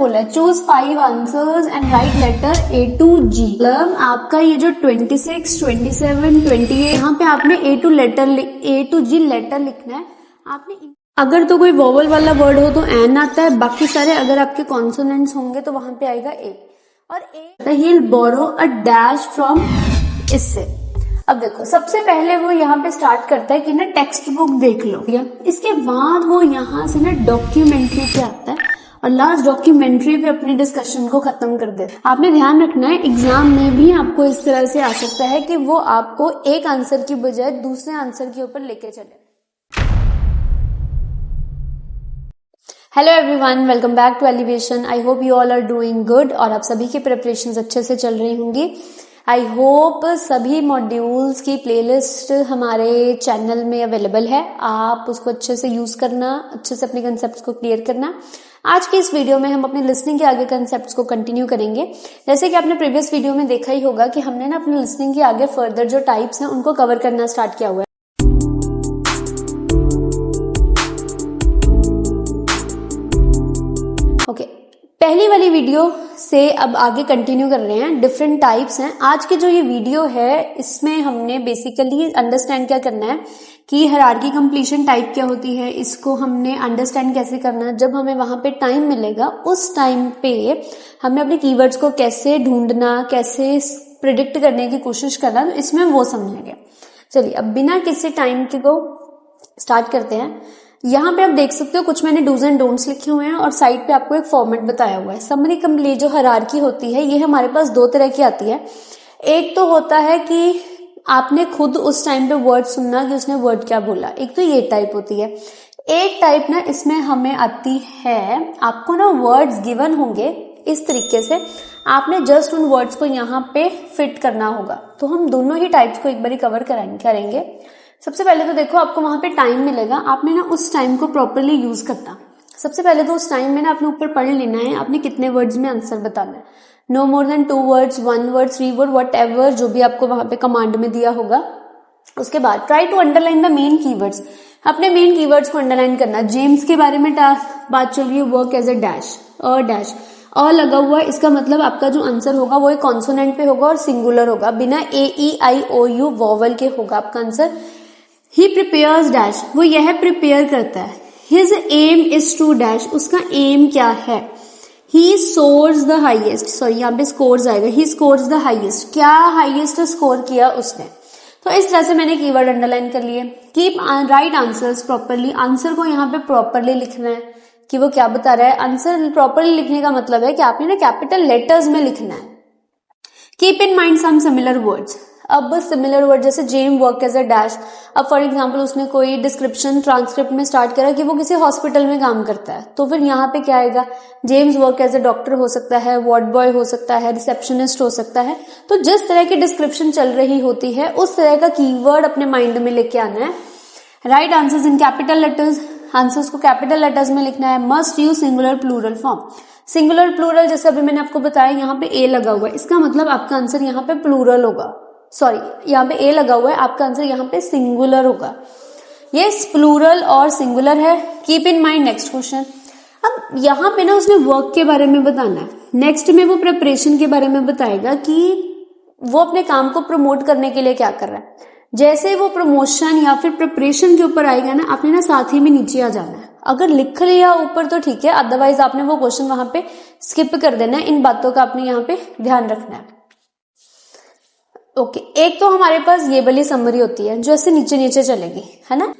बोला choose 5 answers and write letter A to G। मतलब आपका ये जो 26, 27, 28 यहाँ पे आपने A to G लेटर लिखना है। आपने अगर तो कोई वोवल वाला वर्ड हो तो एन आता है, बाकी सारे अगर आपके कॉन्सोनेंट्स होंगे तो वहां पे आएगा ए। और A he will borrow a dash from इससे। अब देखो सबसे पहले वो यहाँ पे स्टार्ट करता है कि ना टेक्स्ट बुक देख लो, इसके बाद वो यहाँ से ना डॉक्यूमेंट्री पे आता है और लास्ट डॉक्यूमेंट्री पे अपनी डिस्कशन को खत्म कर देते हैं। आपने ध्यान रखना है एग्जाम में भी आपको इस तरह से आ सकता है कि वो आपको एक आंसर की बजाय दूसरे आंसर के ऊपर लेके चले। Hello everyone, welcome back to Elevation. I hope you all are doing good और आप सभी की प्रिपरेशंस अच्छे से चल रही होंगी। आई होप सभी मॉड्यूल्स की प्लेलिस्ट हमारे चैनल में अवेलेबल है, आप उसको अच्छे से यूज करना, अच्छे से अपने कंसेप्ट्स को क्लियर करना। आज की इस वीडियो में हम अपने लिसनिंग के आगे कंसेप्ट्स को कंटिन्यू करेंगे। जैसे कि आपने प्रीवियस वीडियो में देखा ही होगा कि हमने ना अपने लिसनिंग के आगे फर्दर जो टाइप्स हैं उनको कवर करना स्टार्ट किया हुआ है। पहली वाली वीडियो से अब आगे कंटिन्यू कर रहे हैं। डिफरेंट टाइप्स हैं। आज की जो ये वीडियो है इसमें हमने बेसिकली अंडरस्टैंड क्या करना है कि हायरार्की कंप्लीशन टाइप क्या होती है, इसको हमने अंडरस्टैंड कैसे करना है। जब हमें वहां पे टाइम मिलेगा उस टाइम पे हमने अपने कीवर्ड्स को कैसे ढूंढना, कैसे प्रिडिक्ट करने की कोशिश करना, तो इसमें वो समझेंगे। चलिए अब बिना किसी टाइम के को स्टार्ट करते हैं। यहाँ पे आप देख सकते हो कुछ मैंने डूज एंड डोंट्स लिखे हुए हैं और साइड पे आपको एक फॉर्मेट बताया हुआ है। समरी कंप्लीट जो हायरार्की होती है ये हमारे पास दो तरह की आती है। एक तो होता है कि आपने खुद उस टाइम पे वर्ड सुनना कि उसने वर्ड क्या बोला, एक तो ये टाइप होती है। एक टाइप ना इसमें हमें आती है, आपको ना वर्ड्स गिवन होंगे इस तरीके से, आपने जस्ट उन वर्ड्स को यहाँ पे फिट करना होगा। तो हम दोनों ही टाइप्स को एक बार कवर करेंगे। सबसे पहले तो देखो आपको वहां पे टाइम मिलेगा, आपने ना उस टाइम को प्रॉपरली यूज करना। सबसे पहले तो उस टाइम में ना अपने ऊपर पढ़ लेना है आपने कितने वर्ड्स में आंसर बताना है। No more than 2 words, 1 word, 3 word, whatever जो भी आपको वहां पे कमांड में दिया होगा। उसके बाद try to underline the main keywords, अपने मेन कीवर्ड्स को अंडरलाइन करना। जेम्स के बारे में बात चल रही है, work as a dash, dash लगा हुआ है, इसका मतलब आपका जो आंसर होगा वो एक कॉन्सोनेंट पे होगा और सिंगुलर होगा, बिना AEIOU वॉवल के होगा आपका आंसर। ही प्रिपेयर्स डैश, वो यह प्रिपेयर करता है। His aim is to dash, उसका एम क्या है। He source the highest, sorry यहाँ पे स्कोर्स आएगा, ही स्कोर्स द हाइएस्ट, क्या हाइएस्ट स्कोर किया उसने। तो इस तरह से मैंने कीवर्ड अंडरलाइन कर लिए। Keep right answers properly, answer को यहाँ पे प्रॉपरली लिखना है कि वो क्या बता रहा है। आंसर प्रॉपरली लिखने का मतलब है कि आपने ना कैपिटल लेटर्स में लिखना है। Keep in mind some similar words, अब सिमिलर वर्ड जैसे Jem work as a dash, अब फॉर एग्जांपल उसने कोई डिस्क्रिप्शन ट्रांसक्रिप्ट में स्टार्ट करा कि वो किसी हॉस्पिटल में काम करता है, तो फिर यहाँ पे क्या आएगा, James work as a doctor हो सकता है, वार्ड बॉय हो सकता है, रिसेप्शनिस्ट हो सकता है। तो जिस तरह की डिस्क्रिप्शन चल रही होती है उस तरह का कीवर्ड अपने माइंड में लेके आना है। Write answers in capital letters, answers को कैपिटल लेटर्स में लिखना है। Must use singular plural form, singular plural जैसे अभी मैंने आपको बताया यहाँ पे ए लगा हुआ है, इसका मतलब आपका आंसर यहाँ पे प्लूरल होगा, सॉरी यहाँ पे ए लगा हुआ है, आपका आंसर यहाँ पे सिंगुलर होगा। ये प्लूरल और सिंगुलर है। Keep in mind next question. अब यहाँ पे ना उसने वर्क के बारे में बताना है, नेक्स्ट में वो प्रिपरेशन के बारे में बताएगा कि वो अपने काम को प्रमोट करने के लिए क्या कर रहा है। जैसे वो प्रमोशन या फिर प्रिपरेशन के ऊपर आएगा ना, आपने ना साथ ही में नीचे आ जाना है। अगर लिख लिया ऊपर तो ठीक है, अदरवाइज आपने वो क्वेश्चन वहां पे स्किप कर देना है। इन बातों का आपने यहाँ पे ध्यान रखना है। ओके, एक तो हमारे पास ये वाली समरी होती है जो ऐसे नीचे नीचे चलेगी, है ना।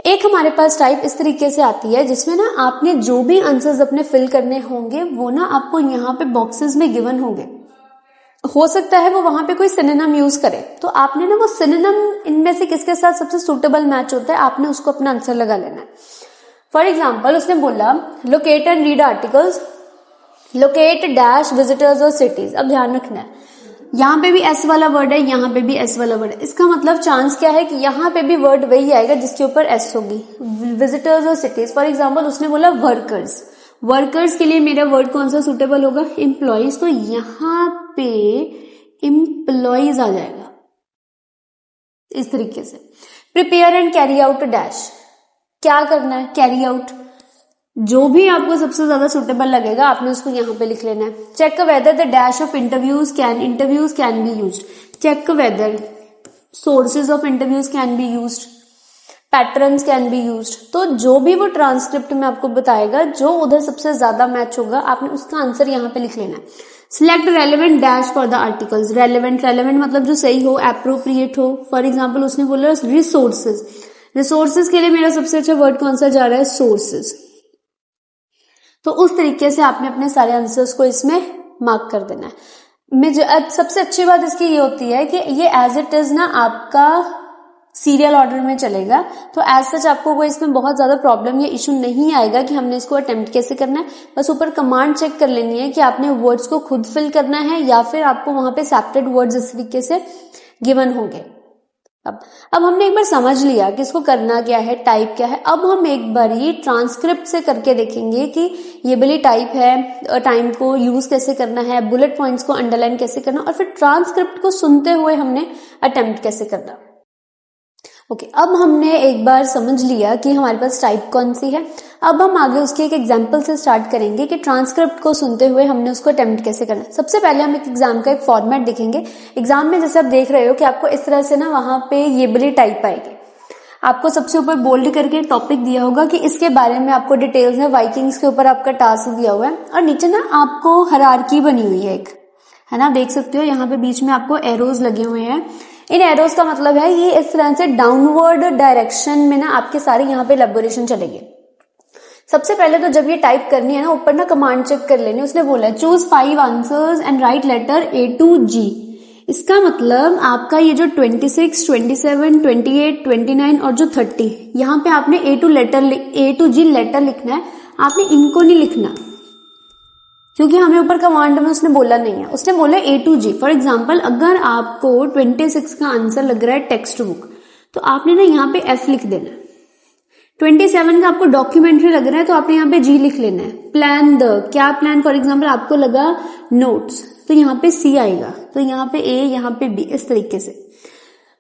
एक हमारे पास टाइप इस तरीके से आती है जिसमें ना आपने जो भी आंसर्स अपने फिल करने होंगे वो ना आपको यहाँ पे बॉक्सेस में गिवन होंगे। हो सकता है वो वहां पे कोई सिनोनिम यूज करे, तो आपने ना वो सिनोनिम इनमें से किसके साथ सबसे सुटेबल मैच होता है, आपने उसको अपना आंसर लगा लेना है। फॉर एग्जाम्पल उसने बोला locate and read articles, locate dash visitors और सिटीज। अब ध्यान रखना है यहाँ पे भी एस वाला वर्ड है, यहाँ पे भी एस वाला वर्ड है, इसका मतलब चांस क्या है कि यहाँ पे भी वर्ड वही आएगा जिसके ऊपर एस होगी, विजिटर्स और सिटीज। फॉर एग्जाम्पल उसने बोला वर्कर्स, वर्कर्स के लिए मेरा वर्ड कौन सा सुटेबल होगा, एम्प्लॉइज, तो यहाँ पे एम्प्लॉइज आ जाएगा इस तरीके से। Prepare and carry out dash, क्या करना है, कैरी आउट, जो भी आपको सबसे ज्यादा सुटेबल लगेगा आपने उसको यहाँ पे लिख लेना है। Check whether the dash of interviews can be used. Check whether sources of interviews can be used, patterns can be used. तो जो भी वो ट्रांसक्रिप्ट में आपको बताएगा, जो उधर सबसे ज्यादा मैच होगा आपने उसका आंसर यहाँ पे लिख लेना है। Select relevant dash for the articles. Relevant मतलब जो सही हो, एप्रोप्रिएट हो। फॉर एग्जाम्पल उसने बोला रिसोर्सेज, रिसोर्सेज के लिए मेरा सबसे अच्छा वर्ड कौन सा जा रहा है, सोर्सेज। तो उस तरीके से आपने अपने सारे आंसर्स को इसमें मार्क कर देना है। सबसे अच्छी बात इसकी ये होती है कि ये एज इट इज ना आपका सीरियल ऑर्डर में चलेगा, तो एज सच आपको कोई इसमें बहुत ज्यादा प्रॉब्लम या इशू नहीं आएगा कि हमने इसको अटेम्प्ट कैसे करना है। बस ऊपर कमांड चेक कर लेनी है कि आपने वर्ड्स को खुद फिल करना है या फिर आपको वहां पे सेपरेट वर्ड्स इस तरीके से गिवन होंगे। अब हमने एक बार समझ लिया कि इसको करना क्या है, टाइप क्या है। अब हम एक बार ये ट्रांसक्रिप्ट से करके देखेंगे कि ये वाली टाइप है, टाइम को यूज कैसे करना है, बुलेट पॉइंट्स को अंडरलाइन कैसे करना, और फिर ट्रांसक्रिप्ट को सुनते हुए हमने अटेम्प्ट कैसे करना। ओके, अब हमने एक बार समझ लिया कि हमारे पास टाइप कौन सी है। अब हम आगे उसके एक एग्जाम्पल से स्टार्ट करेंगे कि ट्रांसक्रिप्ट को सुनते हुए हमने उसको अटेम्प्ट कैसे करना है। सबसे पहले हम एक एग्जाम का एक फॉर्मेट देखेंगे। एग्जाम में जैसे आप देख रहे हो कि आपको इस तरह से ना वहां पे ये वाली टाइप आएगी। आपको सबसे ऊपर बोल्ड करके टॉपिक दिया होगा कि इसके बारे में आपको डिटेल्स है, वाइकिंग्स के ऊपर आपका टास्क दिया हुआ है, और नीचे ना आपको हायरार्की बनी हुई है एक, है ना, देख सकते हो यहाँ पे बीच में आपको एरोज लगे हुए हैं। इन एरोज का मतलब है ये इस तरह से डाउनवर्ड डायरेक्शन में ना आपके सारे यहाँ पे इलैबोरेशन चलेंगे। सबसे पहले तो जब ये टाइप करनी है ना, ऊपर ना कमांड चेक कर लेनी। उसने बोला है choose 5 answers and write letter A to G। इसका मतलब आपका ये जो 26, 27, 28, 29 और जो 30, यहाँ पे आपने A to G लेटर लिखना है। आपने इनको नहीं लिखना क्योंकि हमें ऊपर कमांड में उसने बोला नहीं है। उसने बोला A to G। For example अगर आपको 26 का आंसर लग रहा है टेक्स्ट बुक, तो आपने ना यहाँ पे F लिख देना है। 27 का आपको डॉक्यूमेंट्री लग रहा है तो आपने यहाँ पे G लिख लेना है। प्लान द, क्या प्लान, फॉर एग्जाम्पल आपको लगा नोट्स, तो यहाँ पे C आएगा, तो यहाँ पे A, यहाँ पे B, इस तरीके से।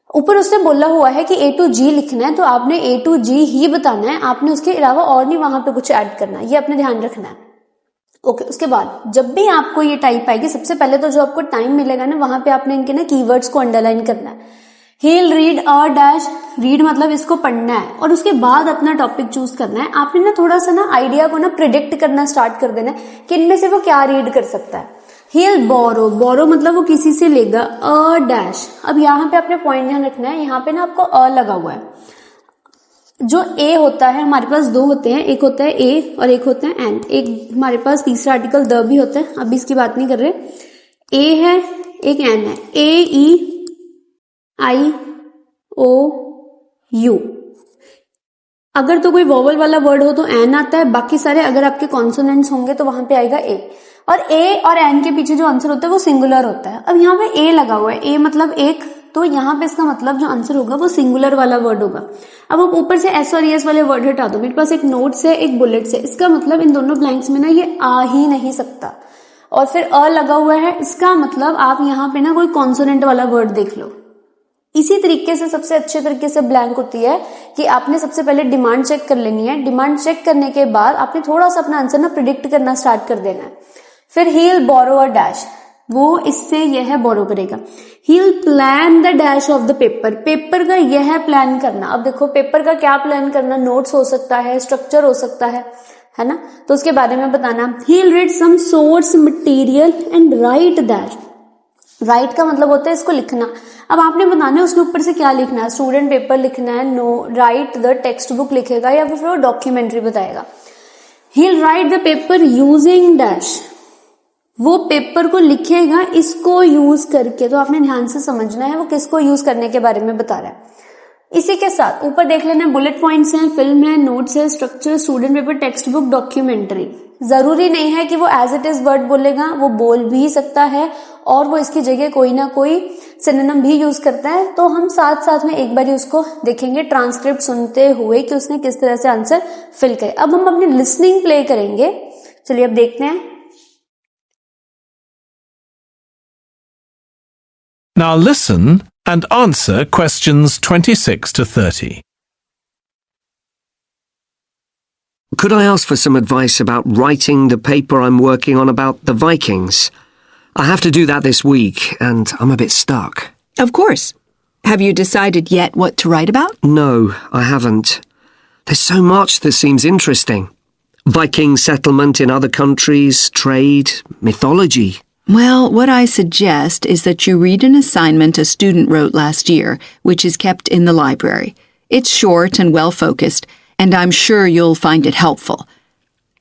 ऊपर उसने बोला हुआ है कि A to G लिखना है, तो आपने A to G ही बताना है, आपने उसके अलावा और नहीं वहां पे कुछ ऐड करना है, ये अपने ध्यान रखना है। ओके, उसके बाद जब भी आपको ये टाइप आएगी, सबसे पहले तो जो आपको टाइम मिलेगा ना, वहां पे आपने इनके ना कीवर्ड्स को अंडरलाइन करना है। He'll read a dash, read मतलब इसको पढ़ना है, और उसके बाद अपना टॉपिक चूज करना है। आपने ना थोड़ा सा ना आइडिया को ना प्रिडिक्ट करना स्टार्ट कर देना है कि इनमें से वो क्या रीड कर सकता है। He'll borrow मतलब वो किसी से लेगा। a dash, अब यहाँ पे आपने पॉइंट ध्यान रखना है, यहाँ पे ना आपको अ लगा हुआ है। जो ए होता है, हमारे पास दो होते हैं, एक होता है ए और एक होता है एंड। एक हमारे पास तीसरा आर्टिकल द भी होता है, अभी इसकी बात नहीं कर रहे। ए है, एक एन है, AEIOU। अगर तो कोई वोवल वाला वर्ड हो तो एन आता है, बाकी सारे अगर आपके कॉन्सोनेंट्स होंगे तो वहां पे आएगा ए। और ए और एन के पीछे जो आंसर होता है वो सिंगुलर होता है। अब यहाँ पे ए लगा हुआ है, ए मतलब एक, तो यहाँ पे इसका मतलब जो आंसर होगा वो सिंगुलर वाला वर्ड होगा। अब आप ऊपर से एस और एस वाले वर्ड हटा दो, मेरे पास एक नोट्स है, एक बुलेट्स है, इसका मतलब इन दोनों ब्लैंक्स में ना ये आ ही नहीं सकता। और फिर अ लगा हुआ है, इसका मतलब आप यहाँ पे ना कोई कॉन्सोनेंट वाला वर्ड देख लो। इसी तरीके से सबसे अच्छे तरीके से ब्लैंक होती है कि आपने सबसे पहले डिमांड चेक कर लेनी है। डिमांड चेक करने के बाद आपने थोड़ा सा अपना आंसर ना प्रिडिक्ट करना स्टार्ट कर देना है। फिर he'll borrow a dash, वो इससे यह बोरो करेगा। he'll plan the dash of the paper, paper का यह प्लान करना। अब देखो पेपर का क्या प्लान करना, नोट्स हो सकता है, स्ट्रक्चर हो सकता है ना, तो उसके बारे में बताना। he'll read some source material and write that, right का मतलब होता है इसको लिखना। अब आपने बताना है उसने ऊपर से क्या लिखना है, स्टूडेंट पेपर लिखना है, no write the text book लिखेगा, या फिर वो डॉक्यूमेंट्री बताएगा। he'll write the paper using dash, वो पेपर को लिखेगा इसको यूज करके। तो आपने ध्यान से समझना है वो किसको यूज करने के बारे में बता रहा है। इसी के साथ ऊपर देख लेना, बुलेट पॉइंट्स हैं, फिल्म है, नोट्स है, structure, student paper, text book, documentary. जरूरी नहीं है कि वो एज इट इज वर्ड बोलेगा, वो बोल भी सकता है और वो इसकी जगह कोई ना कोई सिनोनिम भी यूज करता है। तो हम साथ साथ में एक बार उसको देखेंगे ट्रांसक्रिप्ट सुनते हुए कि उसने किस तरह से आंसर फिल करे। अब हम अपनी लिसनिंग प्ले करेंगे, चलिए अब देखते हैं। Now listen and answer questions 26 to 30. Could I ask for some advice about writing the paper I'm working on about the Vikings? I have to do that this week, and I'm a bit stuck. Of course. Have you decided yet what to write about? No, I haven't. There's so much that seems interesting. Viking settlement in other countries, trade, mythology. Well, what I suggest is that you read an assignment a student wrote last year, which is kept in the library. It's short and well-focused, and I'm sure you'll find it helpful.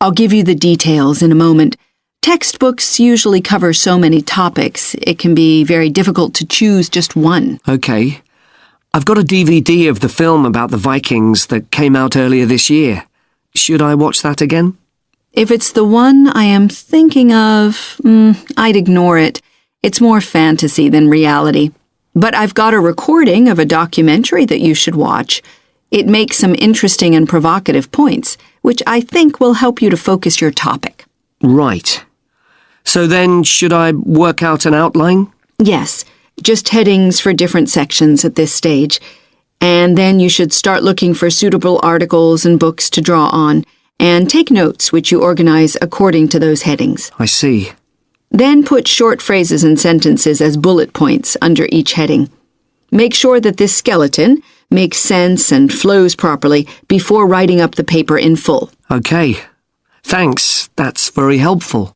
I'll give you the details in a moment. Textbooks usually cover so many topics, it can be very difficult to choose just one. Okay. I've got a DVD of the film about the Vikings that came out earlier this year. Should I watch that again? If it's the one I am thinking of, I'd ignore it. It's more fantasy than reality. But I've got a recording of a documentary that you should watch. It makes some interesting and provocative points, which I think will help you to focus your topic. Right. So then, should I work out an outline? Yes, just headings for different sections at this stage. And then you should start looking for suitable articles and books to draw on, and take notes which you organize according to those headings. I see. Then put short phrases and sentences as bullet points under each heading. Make sure that this skeleton makes sense and flows properly before writing up the paper in full. Okay. Thanks. That's very helpful.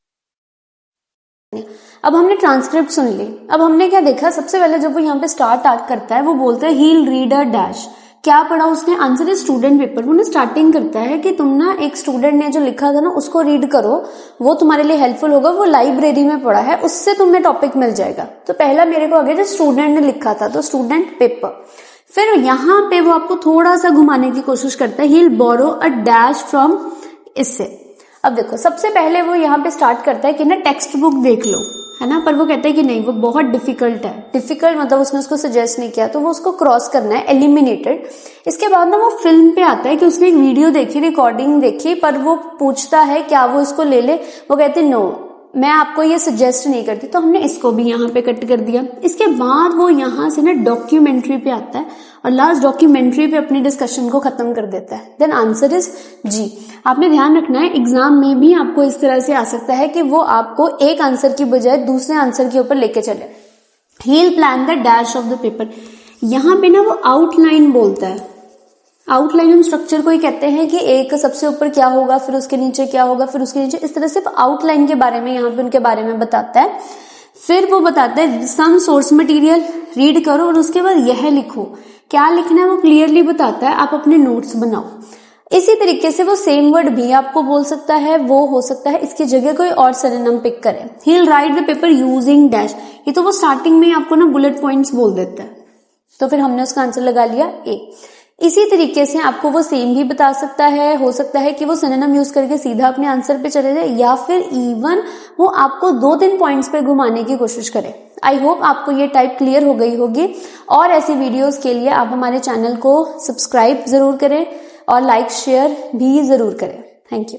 अब हमने transcript सुन ली। अब हमने क्या देखा, सबसे पहले जब वो यहाँ पे स्टार्ट करता है वो बोलता है हील रीड अ डैश। क्या पढ़ा उसने? Answer is student paper. वो ना स्टार्टिंग करता है कि तुम ना एक स्टूडेंट ने जो लिखा था ना उसको रीड करो, वो तुम्हारे लिए हेल्पफुल होगा, वो लाइब्रेरी में पढ़ा है, उससे तुम्हें टॉपिक मिल जाएगा। तो पहला मेरे को आ गया जो स्टूडेंट ने लिखा था, तो स्टूडेंट पेपर। फिर यहाँ पे वो आपको थोड़ा सा घुमाने की कोशिश करता है, he'll borrow a dash from इससे। अब देखो, सबसे पहले वो यहाँ पे स्टार्ट करता है कि ना टेक्स्ट बुक देख लो, है ना, पर वो कहता है कि नहीं, वो बहुत डिफिकल्ट है। डिफिकल्ट मतलब उसने उसको सजेस्ट नहीं किया, तो वो उसको क्रॉस करना है, एलिमिनेटेड। इसके बाद ना वो फिल्म पे आता है कि उसने एक वीडियो देखी, रिकॉर्डिंग देखी, पर वो पूछता है क्या वो इसको ले ले। वो कहती नो, मैं आपको ये सजेस्ट नहीं करती। तो हमने इसको भी यहाँ पे कट कर दिया। इसके बाद वो यहाँ से ना डॉक्यूमेंट्री पे आता है और लास्ट डॉक्यूमेंट्री पे अपनी डिस्कशन को खत्म कर देता है। देन आंसर इज जी। आपने ध्यान रखना है, एग्जाम में भी आपको इस तरह से आ सकता है कि वो आपको एक आंसर की बजाय दूसरे आंसर के ऊपर लेके चले। He plan the dash of the paper. यहाँ पे ना वो आउटलाइन बोलता है। आउटलाइन हम स्ट्रक्चर को ही कहते हैं कि एक सबसे ऊपर क्या होगा, फिर उसके नीचे क्या होगा, फिर उसके नीचे, इस तरह से आउटलाइन के बारे में यहाँ पे उनके बारे में बताता है। फिर वो बताता है सम सोर्स मटेरियल रीड करो और उसके बाद यह लिखो। क्या लिखना है वो क्लियरली बताता है, आप अपने नोट्स बनाओ। इसी तरीके से वो सेम वर्ड भी आपको बोल सकता है, वो हो सकता है इसकी जगह कोई और सिनोनिम पिक करे। He will write the paper using dash. ये तो वो स्टार्टिंग में आपको ना बुलेट पॉइंट्स बोल देता है, तो फिर हमने उसका आंसर लगा लिया ए। इसी तरीके से आपको वो सेम भी बता सकता है, हो सकता है कि वो सिनोनिम यूज करके सीधा अपने आंसर पे चले जाए, या फिर इवन वो आपको 2-3 पॉइंट्स पे घुमाने की कोशिश करे। आई होप आपको ये टाइप क्लियर हो गई होगी, और ऐसी वीडियोस के लिए आप हमारे चैनल को सब्सक्राइब जरूर करें और लाइक शेयर भी जरूर करें। Thank you.